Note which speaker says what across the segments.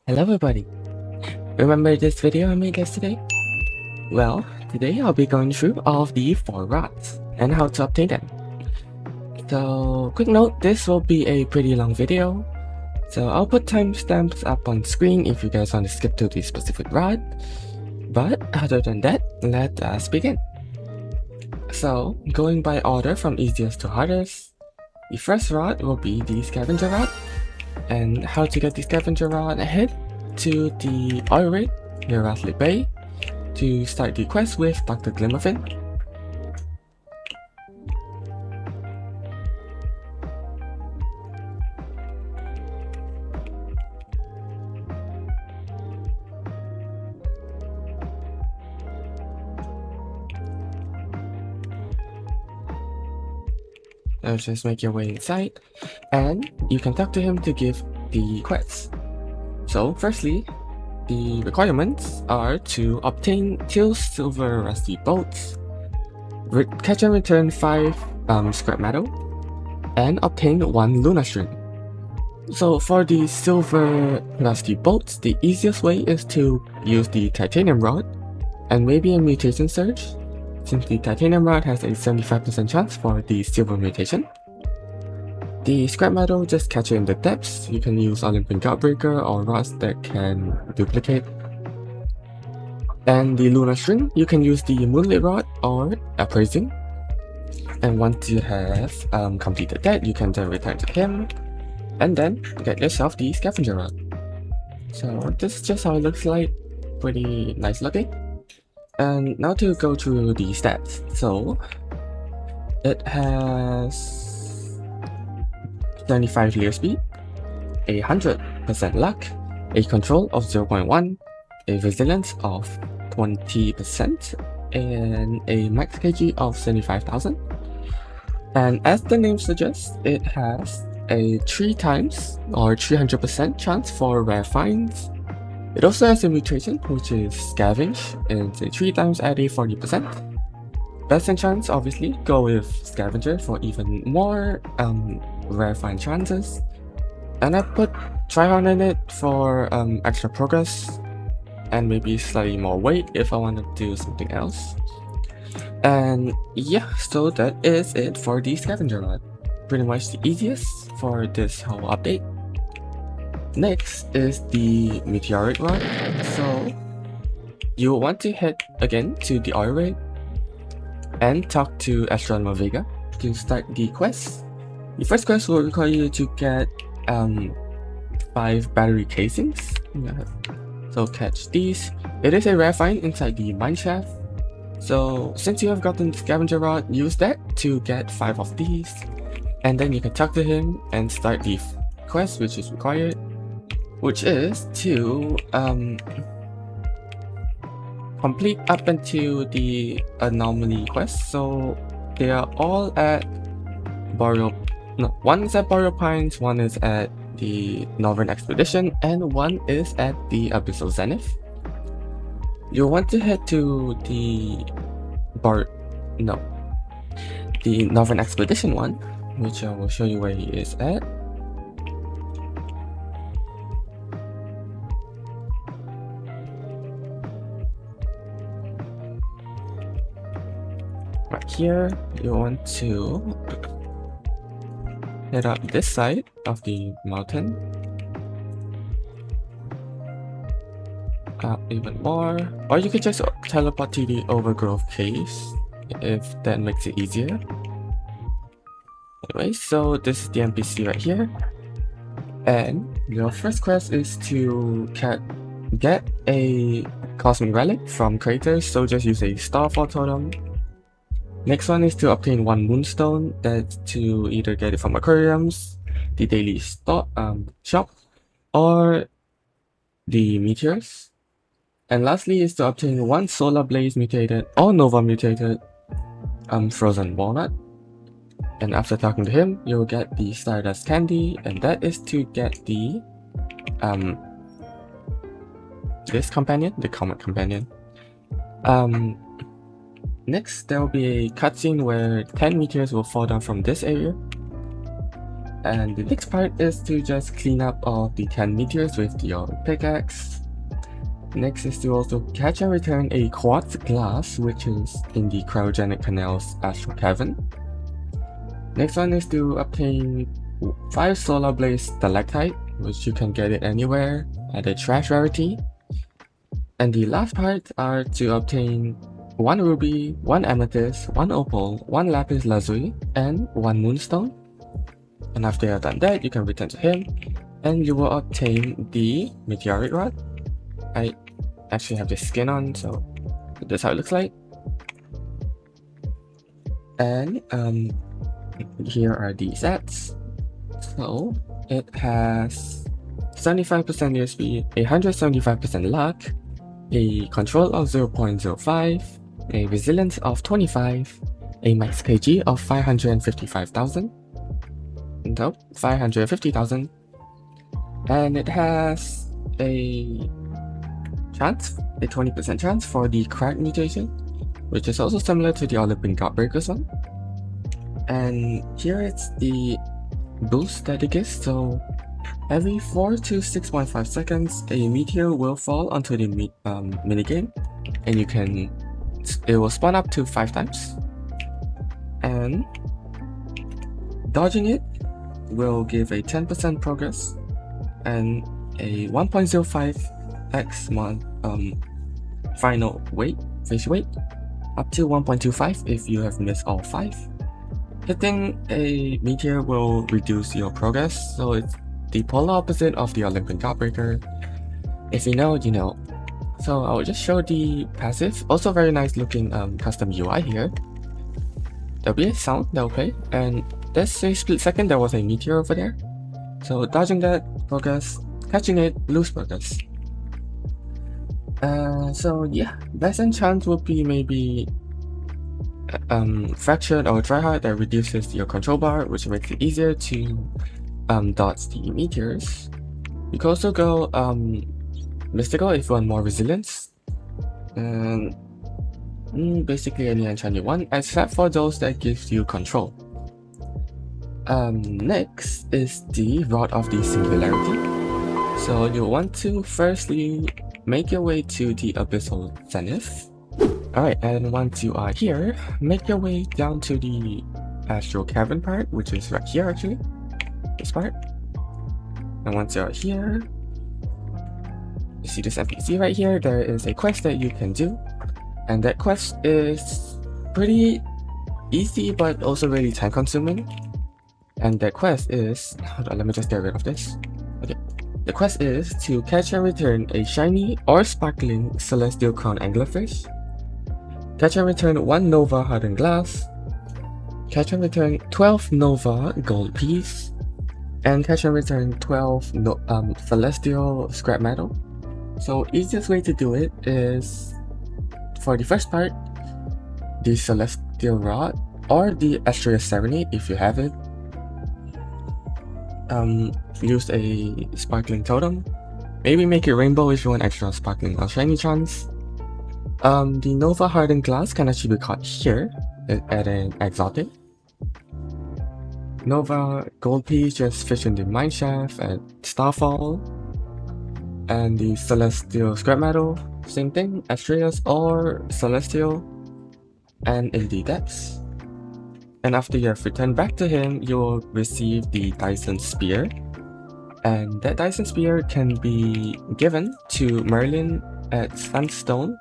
Speaker 1: Hello everybody! Remember this video I made yesterday? Well, today I'll be going through all of the 4 rods and how to obtain them. So, quick note, this will be a pretty long video, so I'll put timestamps up on screen if you guys want to skip to the specific rod. But other than that, let us begin. So, going by order from easiest to hardest, the first rod will be the Scavenger Rod. And how to get the Scavenger Rod, head to the oil rig near Ratley Bay to start the quest with Dr. Glimmerfin. So just make your way inside, and you can talk to him to give the quest. So firstly, the requirements are to obtain 2 silver rusty bolts, catch and return 5 scrap metal, and obtain 1 lunar string. So for the silver rusty bolts, the easiest way is to use the titanium rod and maybe a mutation surge, since the titanium rod has a 75% chance for the silver mutation. The scrap metal, just catch it in the depths. You can use Olympian Godbreaker or rods that can duplicate. And the lunar string, you can use the moonlit rod or appraising. And once you have completed that, you can then return to him and then get yourself the Scavenger Rod. So this is just how it looks like, pretty nice looking. And now to go through the stats. So it has 75 leer speed, 100% luck, a control of 0.1, a resilience of 20%, and a max kg of 75,000. And as the name suggests, it has a 3 times or 300% chance for rare finds. It also has a mutation, which is Scavenge, and it's a 3 times at a 40%. Best in chance, obviously, go with Scavenger for even more rare find chances. And I put Tryhard in it for extra progress, and maybe slightly more weight if I want to do something else. And yeah, so that is it for the Scavenger Rod. Pretty much the easiest for this whole update. Next is the Meteoric Rod. So you will want to head again to the oil rig and talk to Astral to start the quest. The first quest will require you to get 5 battery casings. So catch these. It is a rare find inside the mineshaft. So since you have gotten the Scavenger Rod, use that to get 5 of these. And then you can talk to him and start the quest which is required, which is to complete up until the anomaly quest. So they are all at one is at Boreal Pines, one is at the Northern Expedition, and one is at the Abyssal Zenith. You'll want to head to the Northern Expedition one, which I will show you where he is at. Right here, you want to head up this side of the mountain. Up even more, or you could just teleport to the Overgrowth Caves if that makes it easier. Anyway, so this is the NPC right here, and your first quest is to get a Cosmic Relic from Craters, so just use a Starfall Totem. Next one is to obtain 1 Moonstone. That's to either get it from aquariums, the daily shop, or the meteors. And lastly is to obtain 1 Solar Blaze mutated or Nova mutated frozen walnut. And after talking to him, you'll get the Stardust Candy, and that is to get the this companion, the Comet Companion. Next, there will be a cutscene where 10 meteors will fall down from this area. And the next part is to just clean up all the 10 meteors with your pickaxe. Next is to also catch and return a quartz glass, which is in the cryogenic canal's Astral cavern. Next one is to obtain 5 solar blaze stalactite, which you can get it anywhere at a trash rarity. And the last part are to obtain 1 ruby, 1 amethyst, 1 opal, 1 lapis lazuli, and 1 moonstone. And after you have done that, you can return to him, and you will obtain the Meteoric Rod. I actually have this skin on, so that's how it looks like. And here are the stats. So it has 75% ESP, 175% luck, a control of 0.05, a resilience of 25, a max kg of 555,000. Nope, 550,000. And it has a chance, a 20% chance for the crack mutation, which is also similar to the Olympic Godbreakers one. And here it's the boost that it gives. So every 4 to 6.5 seconds, a meteor will fall onto the minigame, and it will spawn up to 5 times. And dodging it will give a 10% progress and a 1.05x final weight, Fisch weight, up to 1.25 if you have missed all 5. Hitting a meteor will reduce your progress, so it's the polar opposite of the Olympic Godbreaker. If you know, you know. So I'll just show the passive. Also very nice looking custom UI here. There'll be a sound that will play, and there's a split second there was a meteor over there. So dodging that, progress, catching it, lose progress. So yeah, best enchant would be maybe fractured or tryhard that reduces your control bar, which makes it easier to dodge the meteors. You can also go mystical if you want more resilience, and basically any enchant you want, except for those that gives you control. Next is the Rod of the Singularity. So you want to firstly make your way to the Abyssal Zenith. Alright, and once you are here, make your way down to the Astral Cavern part, which is right here actually, this part. And once you're here, you see this NPC right here, there is a quest that you can do. And that quest is pretty easy, but also really time consuming. And that quest is, hold on, let me just get rid of this. Okay, the quest is to catch and return a shiny or sparkling celestial crown anglerfish, catch and return 1 Nova hardened glass, catch and return 12 Nova gold piece, and catch and return 12 celestial scrap metal. So easiest way to do it is, for the first part, the Celestial Rod or the Astral Serenade if you have it. Use a sparkling totem. Maybe make it rainbow if you want extra sparkling or shiny chance. The Nova hardened glass can actually be caught here at an exotic. Nova gold piece just fish in the mineshaft at Starfall. And the Celestial scrap metal, same thing, Astraeus or Celestial, and in the depths. And after you have returned back to him, you will receive the Dyson Spear. And that Dyson Spear can be given to Merlin at Sunstone,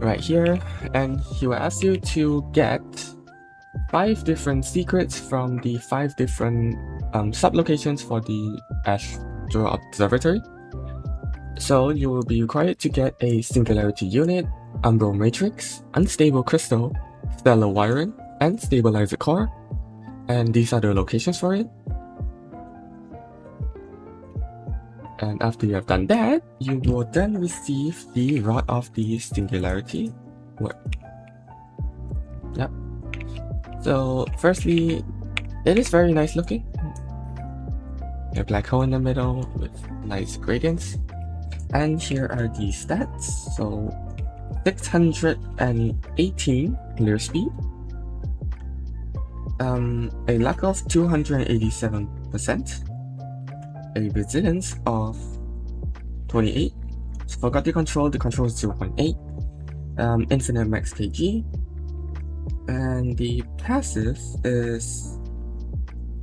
Speaker 1: right here, and he will ask you to get 5 different secrets from the 5 different sub-locations for the Astral Observatory. So you will be required to get a Singularity unit, Umbral Matrix, Unstable Crystal, Stellar Wiring, and Stabilizer Core, and these are the locations for it. And after you have done that, you will then receive the Rod of the Singularity. Yep. So firstly, it is very nice looking. A black hole in the middle with nice gradients. And here are the stats. So 618 clear speed, a luck of 287%, a resilience of 28, forgot the control is 0.8, infinite max kg, and the passive is,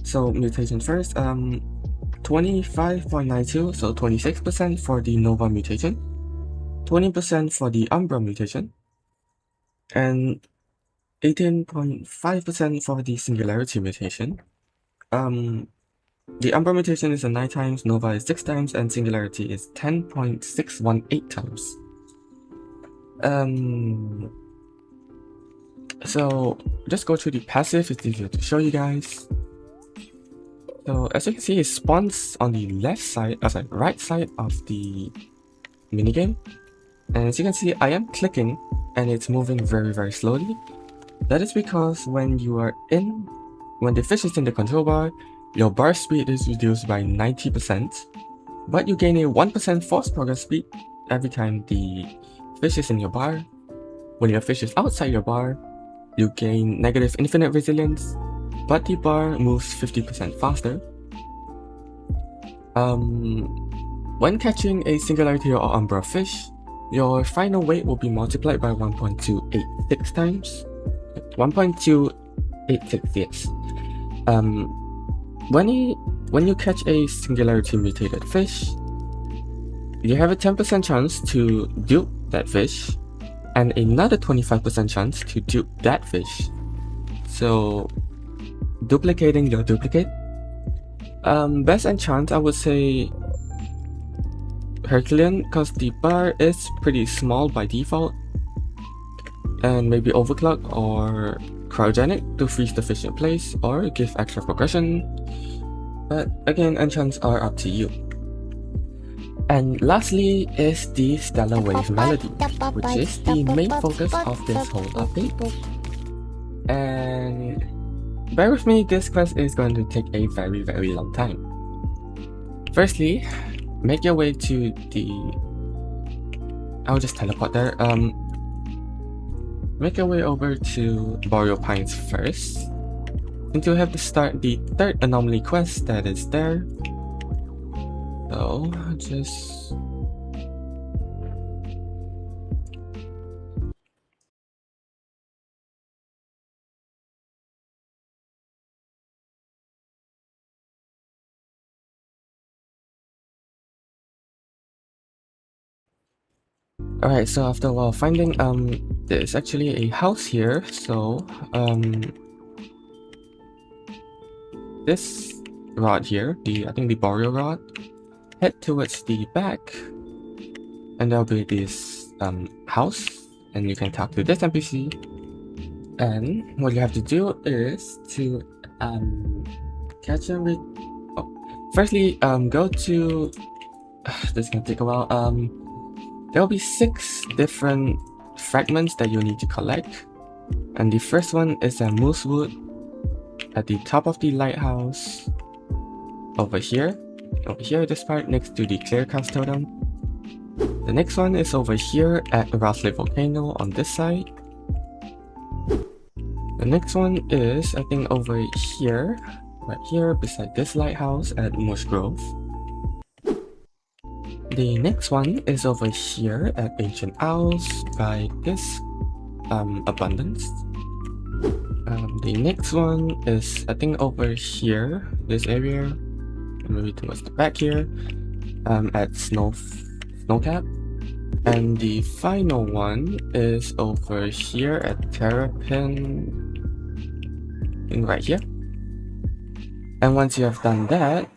Speaker 1: so mutation first, 25.92, so 26% for the Nova mutation, 20% for the Umbra mutation, and 18.5% for the Singularity mutation. The Umbra mutation is a 9 times, Nova is 6 times, and Singularity is 10.618 times. So just go through the passive, it's easier to show you guys. So as you can see, it spawns on the right side of the minigame. And as you can see, I am clicking and it's moving very slowly. That is because when the fish is in the control bar, your bar speed is reduced by 90%, but you gain a 1% force progress speed every time the fish is in your bar. When your fish is outside your bar, you gain negative infinite resilience, but the bar moves 50% faster. When catching a Singularity or Umbra fish, your final weight will be multiplied by 1.286 times. 1.286, yes. When you catch a Singularity mutated fish, you have a 10% chance to dupe that fish, and another 25% chance to dupe that fish. So, duplicating your duplicate. Best enchant, I would say Herculean, because the bar is pretty small by default, and maybe Overclock or Cryogenic to freeze the fish in place or give extra progression, but again, enchants are up to you. And lastly is the Stellawave Melody, which is the main focus of this whole update. And bear with me, this quest is going to take a very long time. Firstly, make your way to the... I'll just teleport there. Make your way over to Boreal Pines first, and you'll have to start the third anomaly quest that is there. So, just... Alright, so after a while finding, there's actually a house here, so, this rod here, I think the Boreal Rod, head towards the back, and there'll be this, house, and you can talk to this NPC, and what you have to do is to, catch him with... Oh, firstly, go to... this is gonna take a while, there will be 6 different fragments that you need to collect, and the first one is a moose wood at the top of the lighthouse over here, this part next to the clear cast totem. The next one is over here at Rossley Volcano on this side. The next one is, I think, over here, right here beside this lighthouse at Mush Grove. The next one is over here at Ancient Owls by this abundance. The next one is, I think, over here, this area, maybe towards the back here, at Snowcap. And the final one is over here at Terrapin, right here. And once you have done that,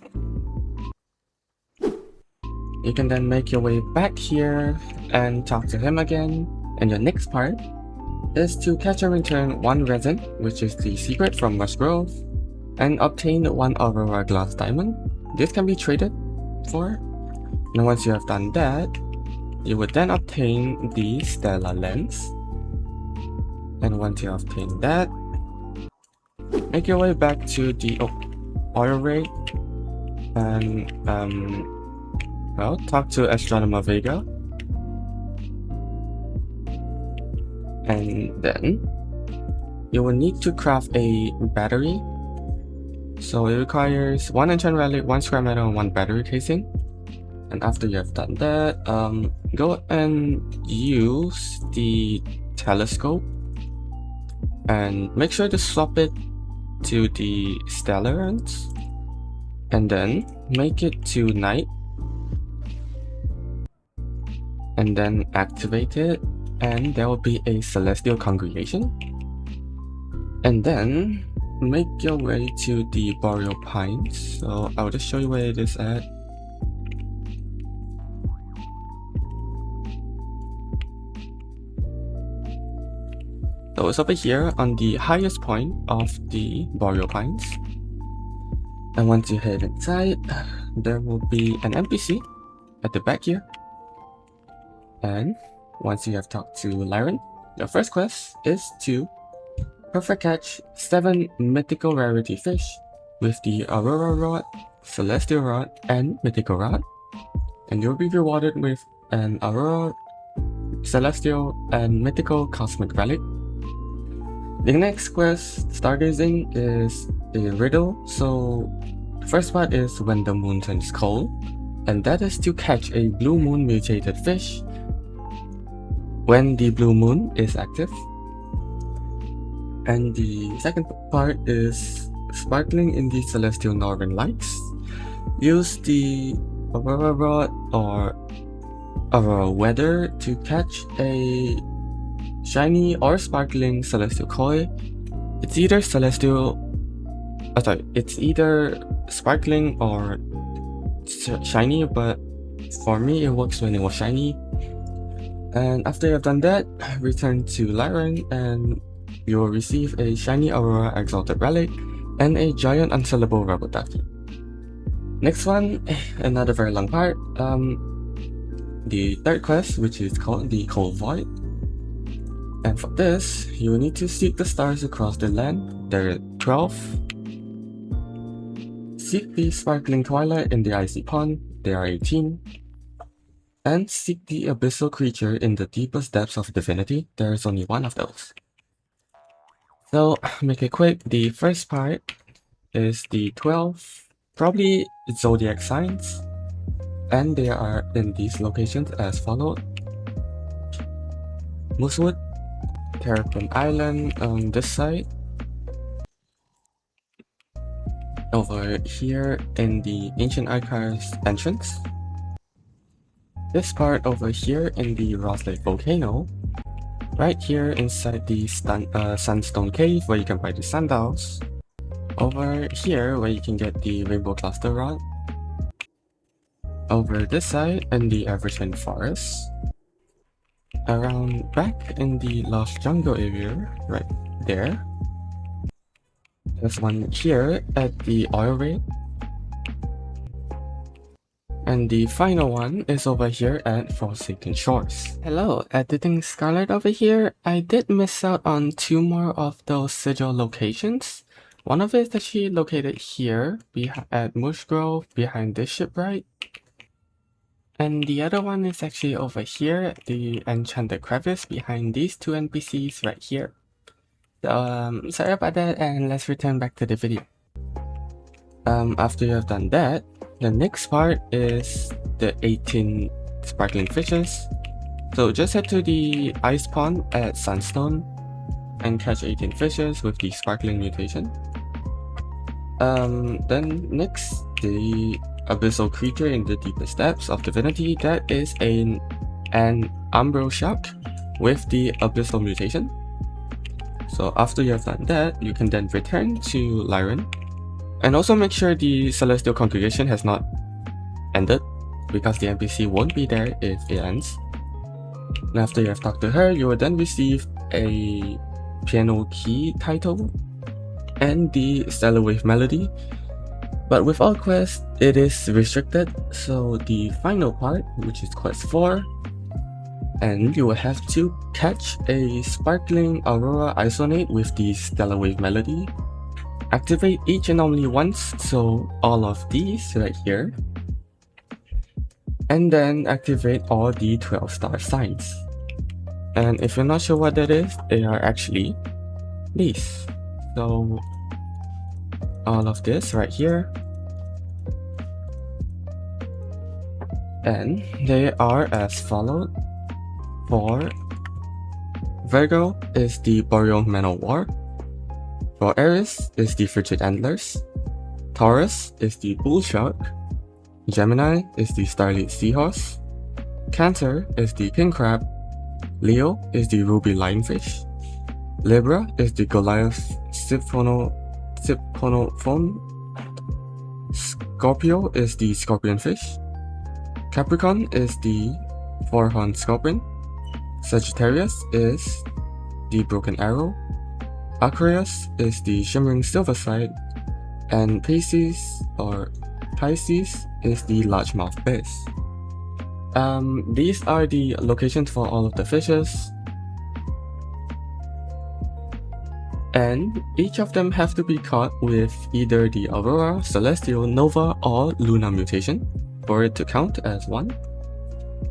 Speaker 1: you can then make your way back here and talk to him again. And your next part is to catch and return 1 resin, which is the secret from Mush Grove, and obtain 1 Aurora Glass Diamond. This can be traded for. And once you have done that, you would then obtain the Stellar Lens. And once you obtain that, make your way back to the oil rig and well, talk to Astronomer Vega, and then you will need to craft a battery. So it requires 1 enchant relic, 1 scrap metal, and 1 battery casing. And after you have done that, go and use the telescope and make sure to swap it to the Stellarance, and then make it to night, and then activate it, and there will be a celestial congregation. And then make your way to the Boreal Pines. So I'll just show you where it is at. So it's over here on the highest point of the Boreal Pines. And once you head inside, there will be an NPC at the back here. And once you have talked to Lyran, your first quest is to perfect catch 7 mythical rarity fish with the Aurora Rod, Celestial Rod, and Mythical Rod. And you'll be rewarded with an Aurora, Celestial, and Mythical Cosmic Relic. The next quest, Stargazing, is a riddle. So the first part is when the moon turns cold, and that is to catch a blue moon mutated fish when the blue moon is active. And the second part is sparkling in the celestial northern lights. Use the Aurora Rod or Aurora Weather to catch a shiny or sparkling celestial koi. It's either it's either sparkling or shiny, but for me it works when it was shiny. And after you have done that, return to Lyran and you will receive a shiny Aurora Exalted Relic and a giant unsellable rubber ducky. Next one, another very long part. The third quest, which is called the Cold Void. And for this, you will need to seek the stars across the land. There are 12. Seek the sparkling twilight in the icy pond. There are 18. And seek the abyssal creature in the deepest depths of divinity. There is only 1 of those. So, make it quick, the first part is the 12, probably zodiac signs, and they are in these locations as followed: Moosewood, Terrapin Island on this side, over here in the Ancient Archives entrance, this part over here in the Ross Lake Volcano, right here inside the Sandstone Cave where you can buy the sandals, over here where you can get the Rainbow Cluster Rod, over this side in the Everton Forest, around back in the Lost Jungle area, right there. There's one here at the Oil Rig. And the final one is over here at Forsaken Shores. Hello, Editing Scarlet over here. I did miss out on 2 more of those sigil locations. One of it is actually located here at Mush Grove behind this shipwright. And the other one is actually over here at the Enchanted Crevice behind these 2 NPCs right here. So sorry about that, and let's return back to the video. After you have done that, the next part is the 18 sparkling fishes. So just head to the ice pond at Sunstone and catch 18 fishes with the sparkling mutation. Then next, the abyssal creature in the deepest depths of divinity, that is an umbral shark with the abyssal mutation. So after you have done that, you can then return to Lyran. And also make sure the Celestial Congregation has not ended, because the NPC won't be there if it ends. And after you have talked to her, you will then receive a piano key title and the Stellawave Melody. But with all quests, it is restricted, so the final part, which is quest 4, and you will have to catch a sparkling Aurora Isonate with the Stellawave Melody. Activate each and only once, so all of these right here. And then activate all the 12 star signs. And if you're not sure what that is, they are actually these. So all of this right here, and they are as followed. For Virgo is the Boreal Man-O-War. For Aries is the Frigid Antlers. Taurus is the Bull Shark. Gemini is the Starlit Seahorse. Cancer is the King Crab. Leo is the Ruby Lionfish. Libra is the Goliath Siphonophone. Scorpio is the Scorpionfish. Capricorn is the Four-Horned Scorpion. Sagittarius is the Broken Arrow. Aquarius is the Shimmering Silverside. And Pisces is the Largemouth Bass. These are the locations for all of the fishes, and each of them have to be caught with either the Aurora, Celestial, Nova, or Luna mutation for it to count as one.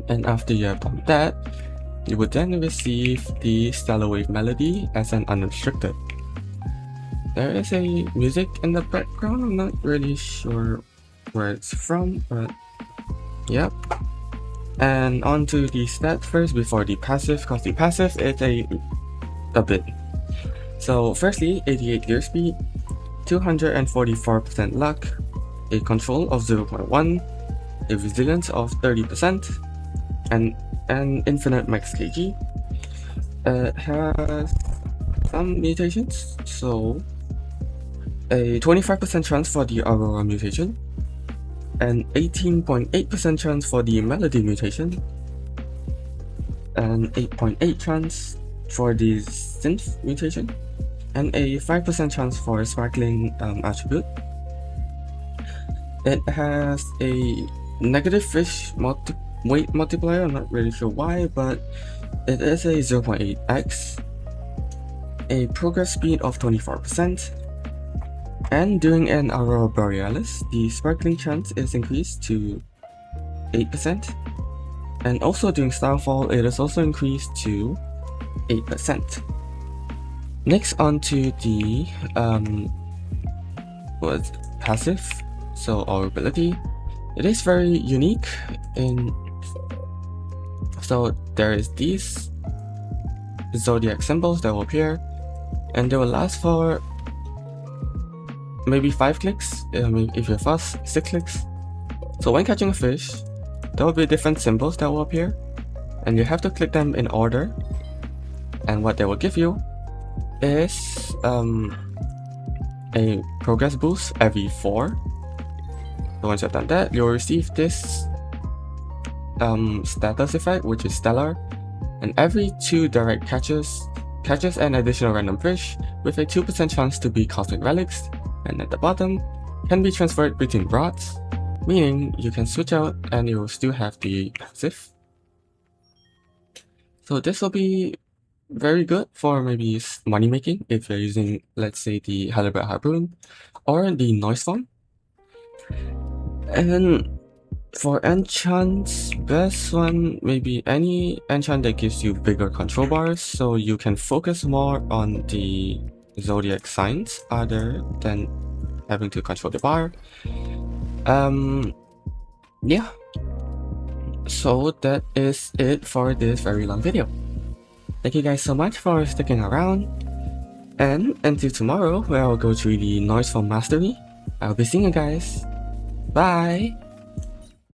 Speaker 1: And after you have done that, you would then receive the Stellawave Melody as an unrestricted. There is a music in the background, I'm not really sure where it's from, but yep. And on to the stats first before the passive, because the passive is a bit. So firstly, 88 gear speed, 244% luck, a control of 0.1, a resilience of 30%, and an infinite max kg. It has some mutations, so a 25% chance for the Aurora mutation, an 18.8% chance for the Melody mutation, an 8.8% chance for the Synth mutation, and a 5% chance for Sparkling attribute. It has a negative fish weight multiplier, I'm not really sure why, but it is a 0.8x, a progress speed of 24%, and during an Aurora Borealis, the sparkling chance is increased to 8%, and also during Starfall, it is also increased to 8%. Next on to the passive, so our ability. It is very unique so there is these zodiac symbols that will appear, and they will last for maybe 5 clicks, if you're fast, 6 clicks. So when catching a fish, there will be different symbols that will appear, and you have to click them in order, and what they will give you is a progress boost every 4. So once you've done that, you'll receive this status effect, which is stellar, and every 2 direct catches an additional random fish with a 2% chance to be cosmic relics, and at the bottom can be transferred between rods, meaning you can switch out and you will still have the passive. So this will be very good for maybe money making if you're using, let's say, the Halibut Harpoon or the Noise Form. And for enchants, best one, maybe any enchant that gives you bigger control bars, so you can focus more on the zodiac signs other than having to control the bar. Yeah, so that is it for this very long video. Thank you guys so much for sticking around, and until tomorrow where I'll go through the Noise Form Mastery, I'll be seeing you guys. Bye!